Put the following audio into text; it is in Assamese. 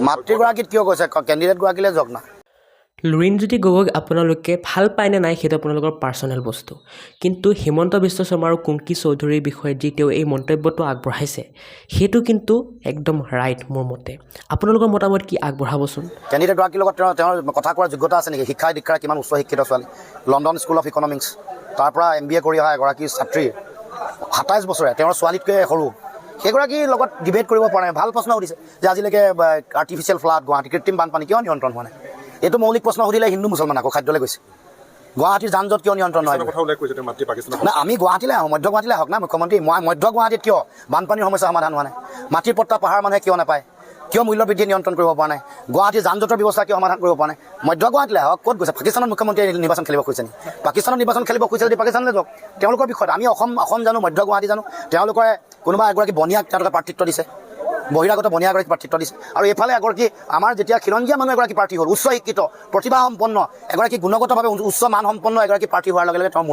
মাতৃগৰাকীত কিয় কৈছে কেণ্ডিডেটগৰাকীলৈ যাওক না লুৰিণজ্যোতি গগৈক আপোনালোকে ভাল পায়নে নাই সেইটো আপোনালোকৰ পাৰ্চনেল বস্তু কিন্তু হিমন্ত বিশ্ব শৰ্মা আৰু কুংকি চৌধুৰীৰ বিষয়ে যি তেওঁ এই মন্তব্যটো আগবঢ়াইছে সেইটো কিন্তু একদম ৰাইট মোৰ মতে আপোনালোকৰ মতামত কি আগবঢ়াবচোন কেণ্ডিডেটগৰাকীৰ লগত তেওঁৰ কথা কোৱাৰ যোগ্যতা আছে নেকি শিক্ষা দীক্ষাৰ কিমান উচ্চ শিক্ষিত ছোৱালী লণ্ডন স্কুল অফ ইকনমিক্স তাৰ পৰা MBA কৰি অহা এগৰাকী ছাত্ৰী 27 বছৰে তেওঁৰ ছোৱালীতকৈ সৰু সেইগৰাকীৰ লগত ডিবেট কৰিব পৰা নাই ভাল প্ৰশ্ন সুধিছে যে আজিলৈকে আৰ্টিফিচিয়েল ফ্লাড গুৱাহাটী কৃত্ৰিম বানপানী কিয় নিয়ন্ত্ৰণ হোৱা নাই এইটো মৌলিক প্ৰশ্ন সুধিলে হিন্দু মুছলমান আকৌ খাদ্যলৈ গৈছে গুৱাহাটীৰ যান জঁট কিয় নিয়ন্ত্ৰণ নহয় না আমি গুৱাহাটীলৈ আহোঁ মধ্য গুৱাহাটীলৈ আহক না মুখ্যমন্ত্ৰী মই মধ্য গুৱাহাটীত কিয় বানপানীৰ সমস্যা সমাধান হোৱা নাই মাটিৰ পট্টা পাহাৰ মানুহে কিয় নাপায় কিয় মূল্য বৃদ্ধি নিয়ন্ত্ৰণ কৰিব পৰা নাই গুৱাহাটীৰ যান জঁটৰ ব্যৱস্থা কিয় সমাধান কৰিব পৰা নাই মধ্য গুৱাহাটীলৈ আহক ক'ত গৈছে পাকিস্তানত মুখ্যমন্ত্ৰীয়ে নিৰ্বাচন খেলিব খুজিছে নেকি পাকিস্তানত নিৰ্বাচন খেলিব খুজিছে যদি পাকিস্তানলৈ যাওক তেওঁলোকৰ বিষয়ত আমি অসম জানো মধ্য গুৱাহাটী জানো তেওঁলোকে কোনোবা এগৰাকী বনিয়াক তেওঁলোকে প্ৰাৰ্থিত্ব দিছে বহিৰাগত বনিয়া এগৰাকী প্ৰাৰ্থিত্ব দিছে আৰু এইফালে এগৰাকী আমাৰ যেতিয়া খিলঞ্জীয়া মানুহ এগৰাকী প্ৰাৰ্থী হ'ল উচ্চ শিক্ষিত প্ৰতিভাসম্পন্ন এগৰাকী গুণগতভাৱে উচ্চ মানসম্পন্ন এগৰাকী প্ৰাৰ্থী হোৱাৰ লগে লগে তেওঁৰ মূৰ্খ